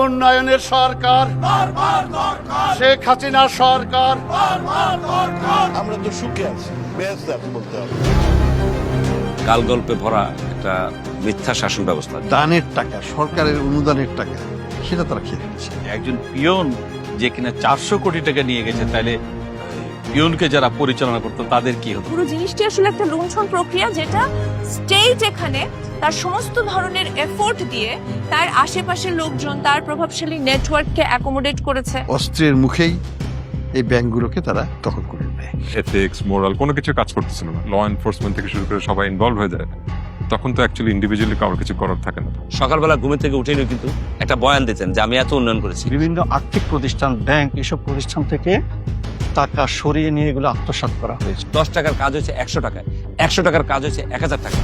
উন্নয়নের সরকার, শেখ হাসিনার সরকার। আমরা তো সুখে আছি, বেহেশতে আছি বলতে হবে। কাল গল্পে ভরা একটা মিথ্যা শাসন ব্যবস্থা। দানের টাকা, সরকারের অনুদানের টাকা, সেটা তারা খেয়ে ফেলছে। একজন পিয়ন যে কিনা 400 কোটি টাকা নিয়ে গেছে, তাহলে পিয়নকে যারা পরিচালনা করতো তাদের কি হতো? পুরো জিনিসটি আসলে একটা লুণ্ঠন প্রক্রিয়া, যেটা স্টেট এখানে তার সমস্ত ধরনের এফোর্ট দিয়ে তার আশেপাশের লোকজন, তার প্রভাবশালী নেটওয়ার্ককে অ্যাকোমোডেট করেছে। অস্ত্রের মুখেই এই ব্যাংকগুলোকে তারা দখল করে নেয়। এথিক্স, মোরাল কোনো কিছু কাজ করতেছিল না। ল এনফোর্সমেন্ট থেকে শুরু করে সবাই ইনভলভ হয়ে যায়। তখন তো অ্যাকচুয়ালি ইন্ডিভিজুয়ালি কারোর কিছু করার থাকে না। সকালবেলা ঘুমে থেকে উঠেই কিন্তু একটা বয়ান দিতেন যে আমি এত উন্নয়ন করেছি। বিভিন্ন আর্থিক প্রতিষ্ঠান, ব্যাংক, এসব প্রতিষ্ঠান থেকে টাকা সরিয়ে নিয়ে এগুলো আত্মসাৎ করা হয়েছে। 10 টাকার কাজ হয়েছে 100 টাকায়, 100 টাকার কাজ হয়েছে 1000 টাকা।